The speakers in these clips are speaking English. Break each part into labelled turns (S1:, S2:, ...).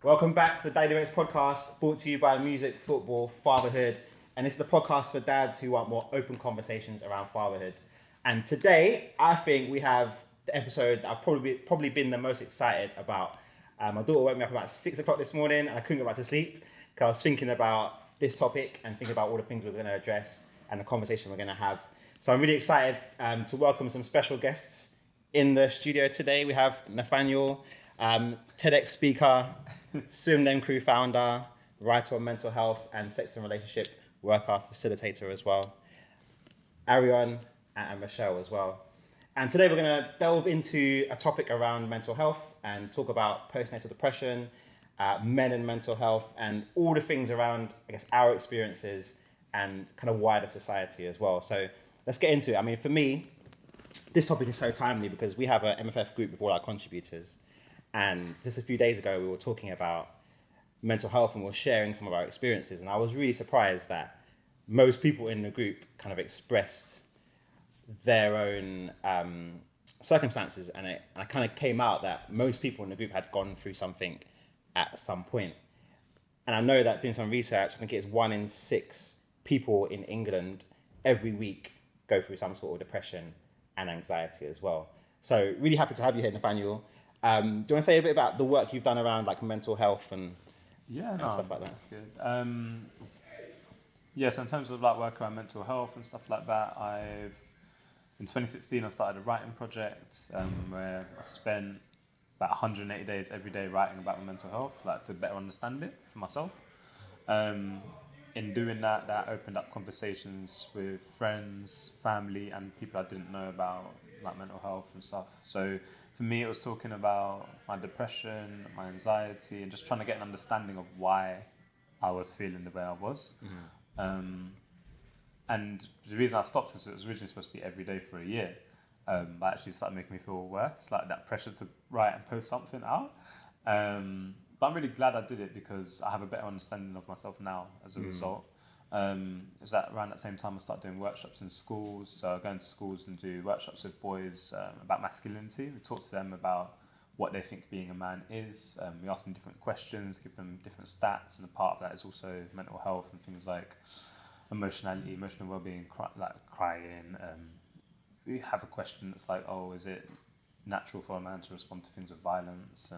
S1: Welcome back to the Daily Rates podcast, brought to you by Music, Football, Fatherhood. And this is the podcast for dads who want more open conversations around fatherhood. And today, I think we have the episode that I've probably been the most excited about. My daughter woke me up about 6 o'clock this morning and I couldn't go back to sleep because I was thinking about this topic and thinking about all the things we're going to address and the conversation we're going to have. So I'm really excited to welcome some special guests in the studio today. We have Nathaniel, TEDx speaker, Swim Them Crew founder, writer on mental health and sex and relationship worker, facilitator as well, Arion and Machel as well. And today we're going to delve into a topic around mental health and talk about postnatal depression, men and mental health, and all the things around, I guess, our experiences and kind of wider society as well. So let's get into it. I mean, for me, this topic is so timely because we have an MFF group with all our contributors. And just a few days ago, we were talking about mental health and we were sharing some of our experiences. And I was really surprised that most people in the group kind of expressed their own circumstances. And it kind of came out that most people in the group had gone through something at some point. And I know that doing some research, I think it's 1 in 6 people in England every week go through some sort of depression and anxiety as well. So really happy to have you here, Nathaniel. Do you want to say a bit about the work you've done around like mental health and stuff like that?
S2: That's good. So in terms of like work around mental health and stuff like that, in 2016 I started a writing project where I spent about 180 days every day writing about my mental health, like to better understand it for myself. In doing that, that opened up conversations with friends, family, and people I didn't know about like mental health and stuff. So for me, it was talking about my depression, my anxiety, and just trying to get an understanding of why I was feeling the way I was. And the reason I stopped is it was originally supposed to be every day for a year. But actually started making me feel worse, like that pressure to write and post something out. But I'm really glad I did it because I have a better understanding of myself now as a result. Is that around that same time I started doing workshops in schools. So I go into schools and do workshops with boys about masculinity. We talk to them about what they think being a man is. We ask them different questions, give them different stats, and a part of that is also mental health and things like emotionality, emotional well-being, like crying. We have a question that's like, oh, is it natural for a man to respond to things with violence?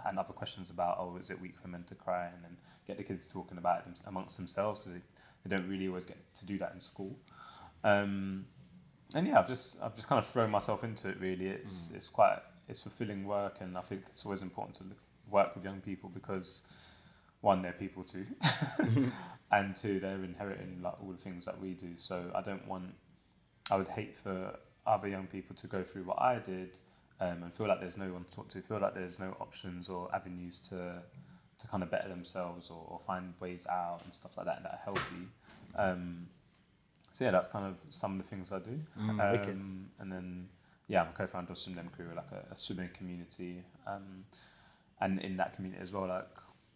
S2: And other questions about, oh, is it weak for men to cry? And then get the kids talking about it amongst themselves, so they don't really always get to do that in school. And yeah, I've just kind of thrown myself into it. Really, it's fulfilling work, and I think it's always important to work with young people because 1, they're people too, and 2, they're inheriting like all the things that we do. So I would hate for other young people to go through what I did and feel like there's no one to talk to, feel like there's no options or avenues to kind of better themselves or find ways out and stuff like that are healthy. So yeah, that's kind of some of the things I do. And then I'm a co-founder of Swim Them Crew, like a swimming community. And in that community as well, like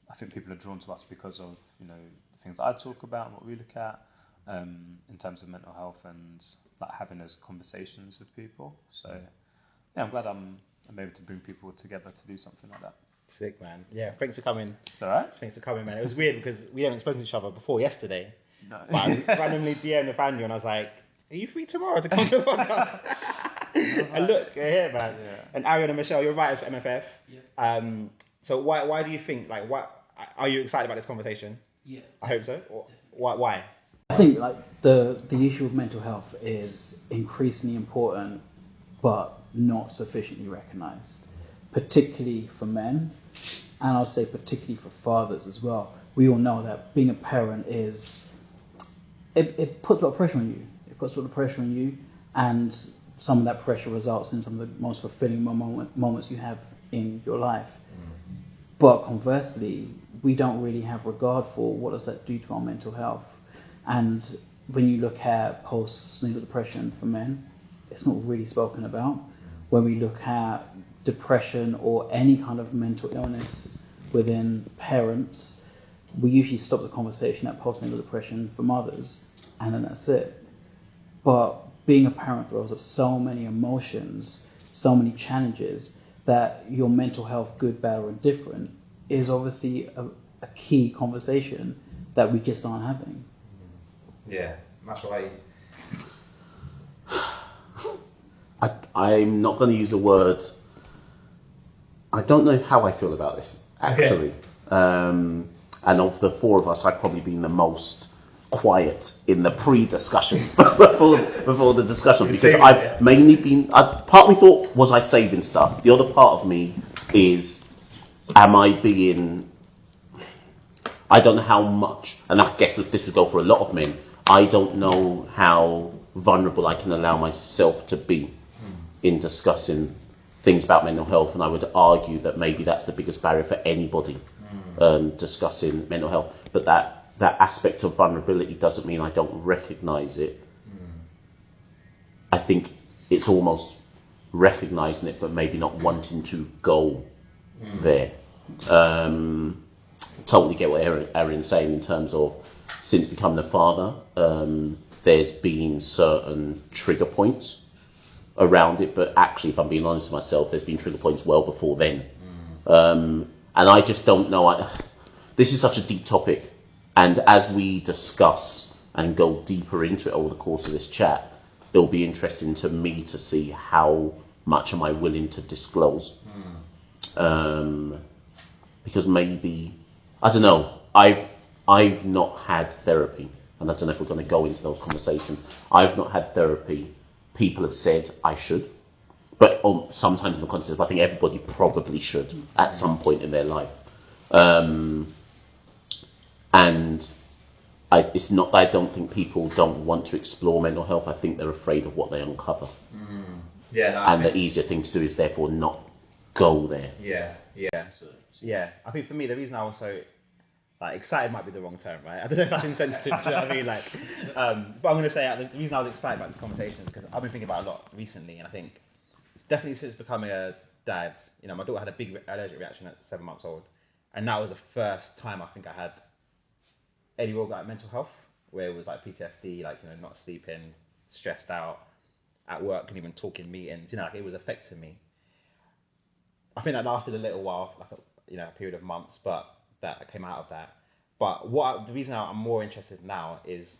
S2: I think people are drawn to us because of the things I talk about and what we look at in terms of mental health and like having those conversations with people. So yeah, I'm glad I'm able to bring people together to do something like that.
S1: Sick, man. Yeah, thanks for coming.
S2: It's all right.
S1: Thanks for coming, man. It was weird because we haven't spoken to each other before yesterday.
S2: No.
S1: But I randomly DM'd Nathaniel and I was like, are you free tomorrow to come to the podcast? And look, you're here, man.
S2: Yeah.
S1: And Arion and Machel, you're writers for MFF.
S3: Yeah.
S1: So why do you think, like, are you excited about this conversation?
S3: Yeah.
S1: I hope so. Or why?
S3: I think like the issue of mental health is increasingly important, but not sufficiently recognised, particularly for men, and I'd say particularly for fathers as well. We all know that being a parent it puts a lot of pressure on you. It puts a lot of pressure on you, and some of that pressure results in some of the most fulfilling moments you have in your life. But conversely, we don't really have regard for what does that do to our mental health. And when you look at postnatal depression for men, it's not really spoken about. When we look at depression or any kind of mental illness within parents, we usually stop the conversation at postnatal depression for mothers, and then that's it. But being a parent throws up so many emotions, so many challenges, that your mental health, good, bad, or indifferent, is obviously a key conversation that we just aren't having.
S1: Yeah, Machel,
S4: I'm not going to use the word. I don't know how I feel about this, actually. Okay. And of the four of us, I've probably been the most quiet in the pre-discussion before the discussion, because I've mainly been. Part of me thought, was I saving stuff? The other part of me is, am I being? I don't know how much, and I guess this would go for a lot of men. I don't know how vulnerable I can allow myself to be in discussing things about mental health, and I would argue that maybe that's the biggest barrier for anybody discussing mental health. But that aspect of vulnerability doesn't mean I don't recognise it. I think it's almost recognising it, but maybe not wanting to go there. Totally get what Arion's saying in terms of, since becoming a father, there's been certain trigger points around it, but actually, if I'm being honest with myself, there's been trigger points well before then. And I just don't know. This is such a deep topic, and as we discuss and go deeper into it over the course of this chat, it'll be interesting to me to see how much am I willing to disclose. Because maybe, I don't know, I've not had therapy, and I don't know if we're going to go into those conversations. I've not had therapy. People have said I should, but sometimes in the context of, I think everybody probably should at some point in their life. And it's not that I don't think people don't want to explore mental health. I think they're afraid of what they uncover. And the easier thing to do is therefore not go there.
S1: Yeah. I think for me, the reason I was so excited might be the wrong term, right? I don't know if that's insensitive. Do you know what I mean? But I'm going to say the reason I was excited about this conversation is because I've been thinking about it a lot recently, and I think it's definitely since becoming a dad. You know, my daughter had a big allergic reaction at 7 months old, and that was the first time I think I had any real mental health, where it was PTSD, not sleeping, stressed out, at work, and even talking meetings. It was affecting me. I think that lasted a little while, a period of months, but that I came out of that. But the reason I'm more interested now is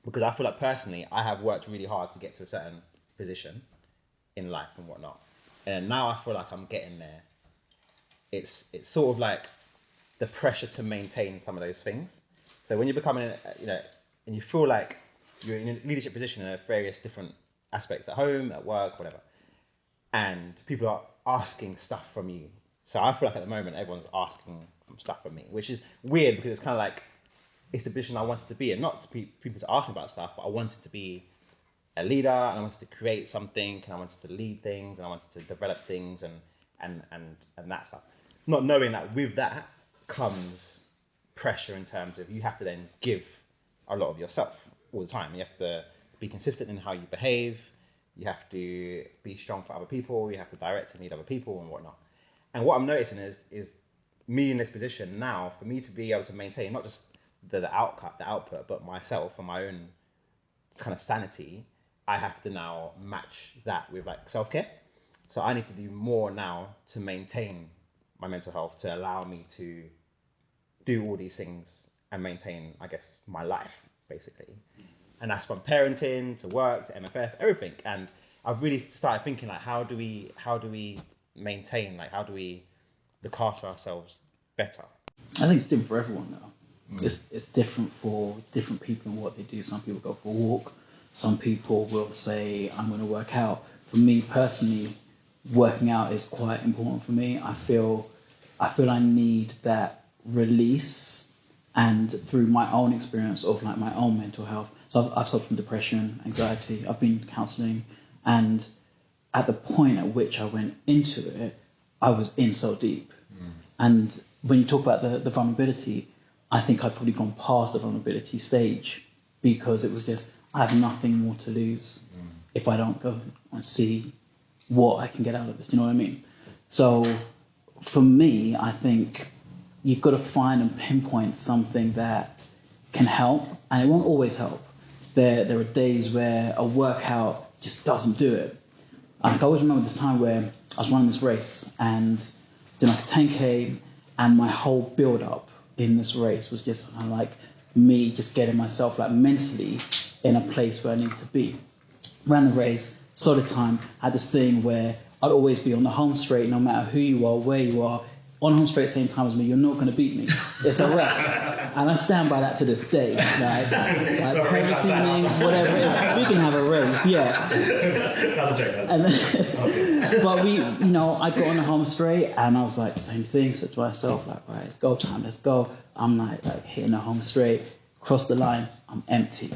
S1: because I feel like personally I have worked really hard to get to a certain position in life and whatnot, and now I feel like I'm getting there. It's sort of like the pressure to maintain some of those things. So when you're becoming, and you feel like you're in a leadership position in various different aspects, at home, at work, whatever, and people are asking stuff from you. So I feel like at the moment everyone's asking stuff from me, which is weird because it's kind of like it's the position I wanted to be in, not to people to ask me about stuff, but I wanted to be a leader, and I wanted to create something, and I wanted to lead things, and I wanted to develop things, and that stuff. Not knowing that with that comes pressure in terms of you have to then give a lot of yourself all the time. You have to be consistent in how you behave. You have to be strong for other people. You have to direct and lead other people and whatnot. And what I'm noticing is me in this position now, for me to be able to maintain not just the output, but myself and my own kind of sanity, I have to now match that with self-care. So I need to do more now to maintain my mental health, to allow me to do all these things and maintain, I guess, my life basically. And that's from parenting to work to MFF, everything. And I've really started thinking how do we maintain, how do we look after ourselves better?
S3: I think it's different for everyone though. It's different for different people and what they do. Some people go for a walk. Some people will say, I'm going to work out. For me personally, working out is quite important for me. I feel I need that release, and through my own experience of my own mental health. So I've suffered from depression, anxiety. I've been counselling, and at the point at which I went into it, I was in so deep. And when you talk about the vulnerability, I think I'd probably gone past the vulnerability stage, because it was just, I have nothing more to lose if I don't go and see what I can get out of this. You know what I mean? So for me, I think you've got to find and pinpoint something that can help, and it won't always help. There are days where a workout just doesn't do it. Like I always remember this time where I was running this race and doing like a 10K, and my whole build up in this race was just kind of like me just getting myself like mentally in a place where I needed to be. Ran the race, started time, had this thing where I'd always be on the home straight, no matter who you are, where you are, on home straight same time as me, you're not going to beat me. It's a wrap. And I stand by that to this day. Like previous evening, whatever it is, we can have a race, yeah. And then, but I got on the home straight and I was like, same thing, said to myself, like, right, it's go time, let's go. I'm like hitting the home straight, cross the line, I'm empty.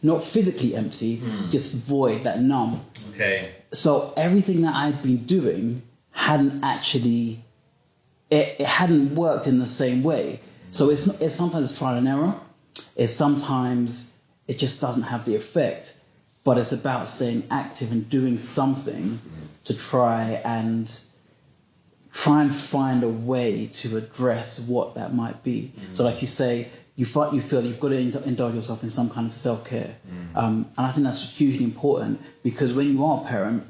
S3: Not physically empty, just void, that numb.
S1: Okay.
S3: So everything that I'd been doing hadn't actually, it hadn't worked in the same way. So it's sometimes trial and error. It's sometimes it just doesn't have the effect. But it's about staying active and doing something to try and find a way to address what that might be. So like you say, you feel you've got to indulge yourself in some kind of self-care. And I think that's hugely important, because when you are a parent,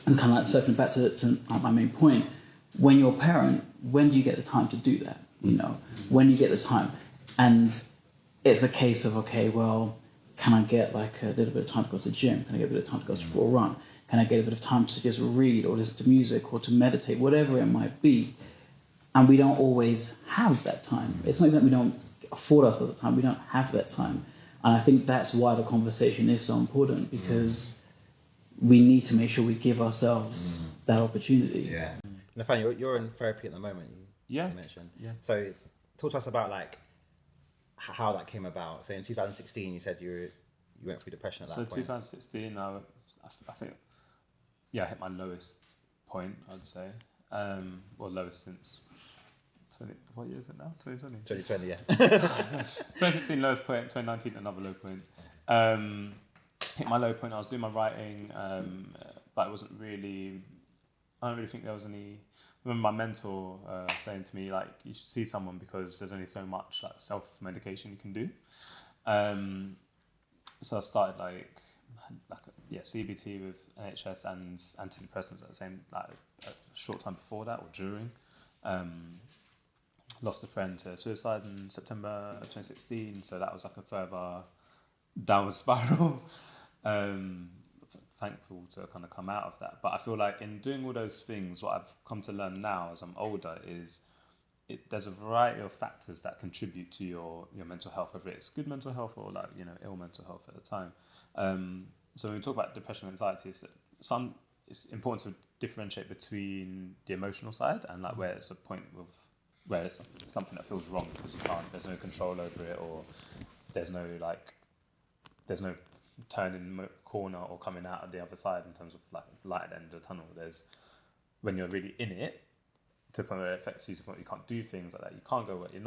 S3: and kind of like circling back to my main point, when you're a parent, when do you get the time to do that? When do you get the time? And it's a case of, okay, well, can I get like a little bit of time to go to the gym? Can I get a bit of time to go for a run? Can I get a bit of time to just read or listen to music or to meditate, whatever it might be? And we don't always have that time. It's not even that we don't afford ourselves the time, we don't have that time. And I think that's why the conversation is so important, because we need to make sure we give ourselves that opportunity.
S1: Yeah. Nathaniel, you're in therapy at the moment. You mentioned.
S2: Yeah.
S1: So talk to us about like how that came about. So in 2016, you said you went through depression at that point.
S2: So 2016, I think, I hit my lowest point, I'd say. Or lowest since 20, what year is it now? 2020?
S1: 2020, yeah.
S2: 2016 lowest point, 2019 another low point. Hit my low point, I was doing my writing, but it wasn't really, I don't really think there was any. I remember my mentor saying to me, like, you should see someone because there's only so much like self-medication you can do. So I started CBT with NHS and antidepressants at the same, like a short time before that or during. Lost a friend to suicide in September 2016, so that was like a further downward spiral. Thankful to kind of come out of that, but I feel like in doing all those things, what I've come to learn now as I'm older is there's a variety of factors that contribute to your mental health, whether it's good mental health or like ill mental health at the time. So when we talk about depression and anxiety, it's important to differentiate between the emotional side and like where it's a point of where it's something that feels wrong because there's no control over it, or there's no turning the corner or coming out of the other side in terms of like light at the end of the tunnel. There's when you're really in it to the point where it affects you to the point where you can't do things like that. You can't go you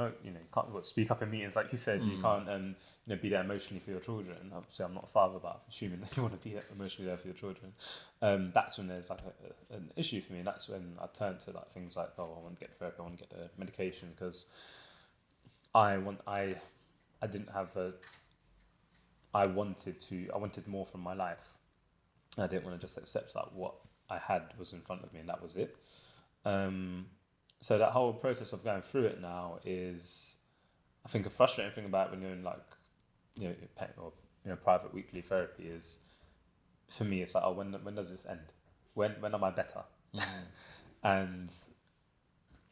S2: can't speak up in meetings like you said. You can't be there emotionally for your children. Obviously, I'm not a father, but I'm assuming that you want to be emotionally there for your children. That's when there's like an issue for me, and that's when I turn to like things like, oh, I want to get therapy, I want to get the medication, because I didn't have I wanted more from my life. I didn't want to just accept like what I had was in front of me and that was it. So that whole process of going through it now is, I think, a frustrating thing about when you're in private weekly therapy is, for me, it's like, oh, when does this end? When am I better? And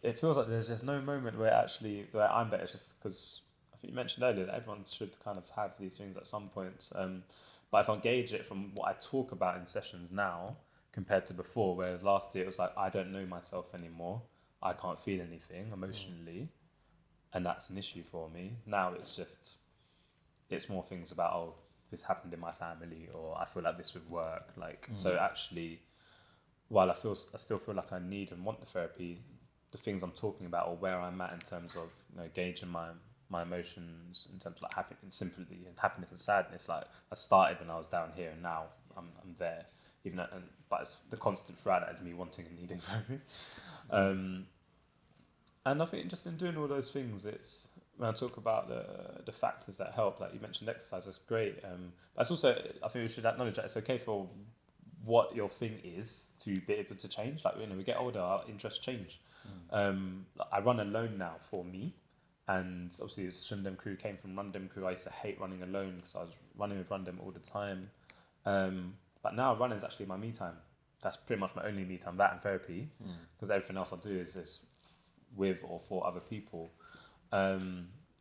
S2: it feels like there's just no moment where I'm better. It's just because I think you mentioned earlier that everyone should kind of have these things at some point. But if I gauge it from what I talk about in sessions now compared to before, whereas last year it was like, I don't know myself anymore. I can't feel anything emotionally, and that's an issue for me. Now it's more things about, oh, this happened in my family, or I feel like this would work. So actually, while I still feel like I need and want the therapy, the things I'm talking about, or where I'm at in terms of gauging my emotions in terms of like happiness, sympathy and happiness and sadness, like I started when I was down here and now I'm there, but it's the constant throughout that is me wanting and needing therapy. And I think just in doing all those things, it's when I talk about the factors that help, like you mentioned exercise, that's great. But it's also, I think we should acknowledge that it's okay for what your thing is to be able to change. Like, we get older, our interests change. I run alone now for me, and obviously the Swindon crew came from Rundem crew. I used to hate running alone because I was running with Rundem all the time. But now running is actually my me time. That's pretty much my only me time, that and therapy, because everything else I do is with or for other people.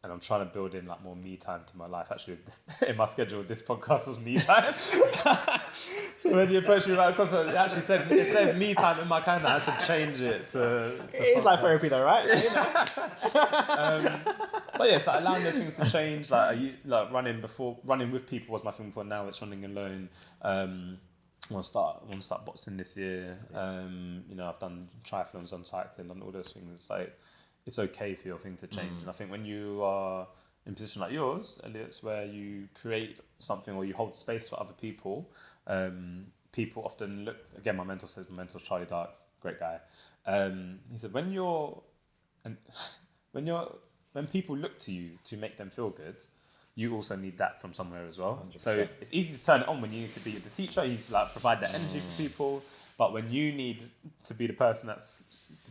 S2: And I'm trying to build in like more me time to my life. Actually, in my schedule, this podcast was me time. So when you approach me about the concert, it says me time in my calendar. I had to change it to
S1: It is like therapy though, right?
S2: But yes, like allowing those things to change. Like running with people was my thing before. Now it's running alone. I want to start boxing this year. I've done triathlons, done cycling, done all those things. Like, it's okay for your thing to change. And I think when you are in a position like yours, Elliot's, where you create something or you hold space for other people, people often look. Again, my mentor Charlie Dark, great guy. He said when people look to you to make them feel good, you also need that from somewhere as well.
S1: 100%.
S2: So it's easy to turn it on when you need to be the teacher. You like provide that energy for people, but when you need to be the person that's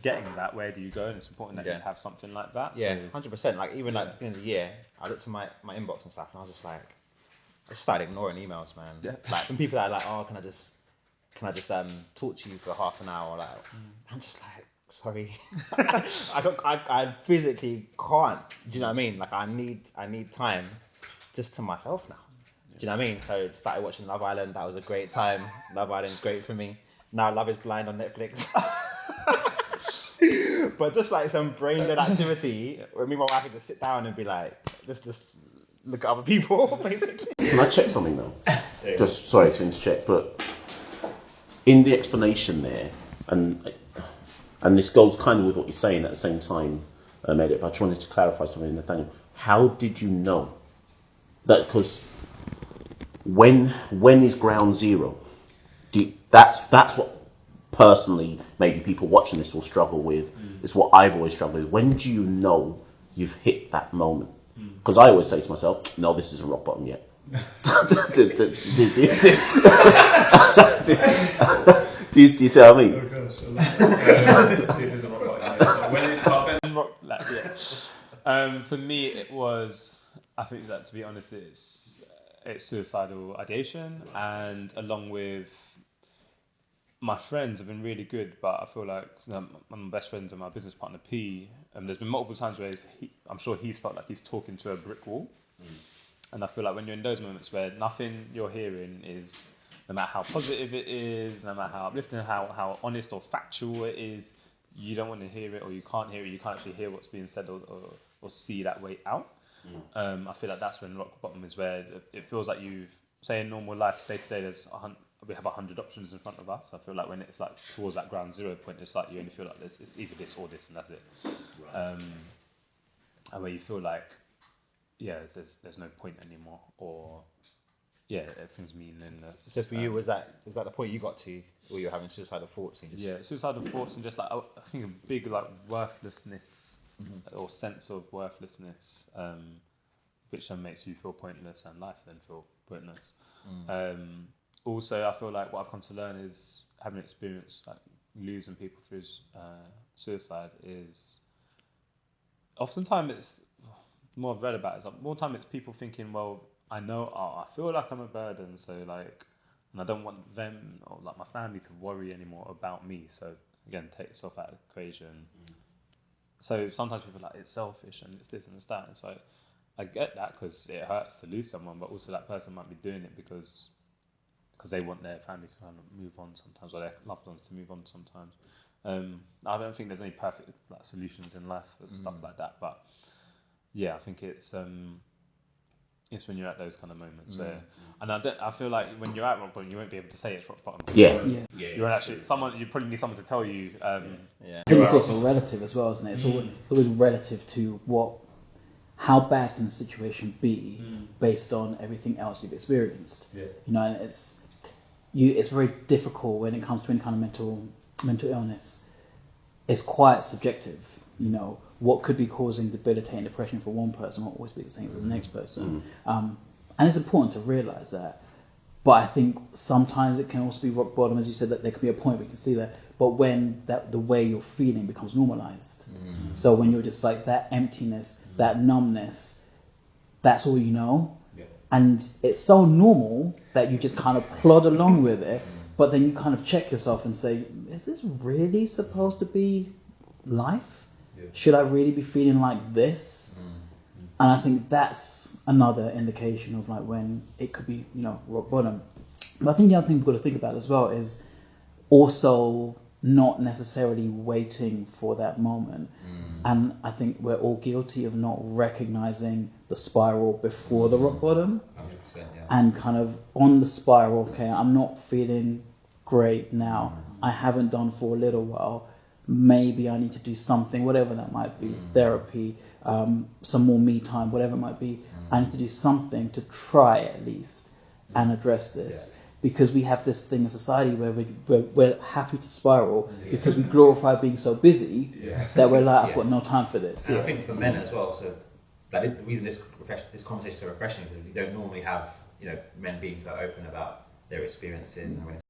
S2: getting that, where do you go? And it's important that you have something like that.
S1: Yeah,
S2: So,
S1: 100%. Like even like at the end of the year, I looked at my inbox and stuff, and I was just like, I just started ignoring emails, man.
S2: Yeah.
S1: Like when people are like, oh, can I just talk to you for half an hour? Like, I'm just like, sorry, I physically can't. Do you know what I mean? Like I need time just to myself now. Do you know what I mean? So I started watching Love Island. That was a great time. Love Island's great for me. Now Love is Blind on Netflix. But just like some brain dead activity where me and my wife would just sit down and be like, just look at other people, basically.
S4: Can I check something though? Just sorry to interject, but in the explanation there, and this goes kind of with what you're saying at the same time, Elliot, but I just wanted to clarify something, Nathaniel. How did you know that? Because when is ground zero? That's what personally maybe people watching this will struggle with. It's what I've always struggled with. When do you know you've hit that moment? Because I always say to myself, no, this isn't rock bottom yet. Do you see what I mean?
S2: Oh gosh, this is a rock bottom. For me, it was. I think that, to be honest, it's suicidal ideation, and along with my friends have been really good, but I feel like one of my best friends and my business partner P. There's been multiple times where I'm sure he's felt like he's talking to a brick wall, and I feel like when you're in those moments where nothing you're hearing is, no matter how positive it is, no matter how uplifting, how honest or factual it is, you don't want to hear it, or you can't hear it. You can't actually hear what's being said or see that way out. I feel like that's when rock bottom is, where it feels like you've, say in normal life, day to day, we have 100 options in front of us. I feel like when it's like towards that ground zero point, it's like you only feel like it's either this or this, and that's it. And where you feel like, there's no point anymore, or everything's meaningless.
S1: So for you, was that the point you got to where you were having suicidal thoughts? And just...
S2: suicidal thoughts, and just like I think a big like worthlessness or sense of worthlessness, which then makes you feel pointless, and life then feel pointless. Also, I feel like what I've come to learn is, having experienced like losing people through suicide, is oftentimes it's more I've read about it, is like more time it's people thinking, well, I feel like I'm a burden, so like, and I don't want them or like my family to worry anymore about me. So again, take yourself out of the equation. So sometimes people are like, it's selfish and it's this and it's that. It's like, I get that, because it hurts to lose someone, but also that person might be doing it because they want their family to kind of move on sometimes, or their loved ones to move on sometimes. I don't think there's any perfect like solutions in life for stuff like that, but I think it's when you're at those kind of moments where, and I feel like when you're at rock bottom, you won't be able to say it's rock bottom. You're actually you probably need someone to tell you.
S3: I think it's also relative as well, isn't it? It's always relative to how bad can the situation be based on everything else you've experienced. And it's very difficult when it comes to any kind of mental illness. It's quite subjective. What could be causing debilitating depression for one person won't always be the same for the next person. And it's important to realise that But I think sometimes it can also be rock bottom, as you said, that there can be a point where you can see that. But when the way you're feeling becomes normalized. So when you're just like that emptiness, that numbness, that's all you know.
S5: Yeah.
S3: And it's so normal that you just kind of plod along with it. But then you kind of check yourself and say, is this really supposed to be life?
S5: Yeah.
S3: Should I really be feeling like this? And I think that's another indication of like when it could be, rock bottom. But I think the other thing we've got to think about as well is also not necessarily waiting for that moment. And I think we're all guilty of not recognizing the spiral before the rock bottom.
S5: 100%, yeah.
S3: And kind of on the spiral, okay, I'm not feeling great now. I haven't done for a little while. Maybe I need to do something, whatever that might be, therapy, some more me time, whatever it might be. I need to do something to try at least and address this. Because we have this thing in society where we're happy to spiral because we glorify being so busy that we're like, I've got no time for this.
S5: And I think for men as well, so that is the reason this conversation is so refreshing, because we don't normally have men being so open about their experiences and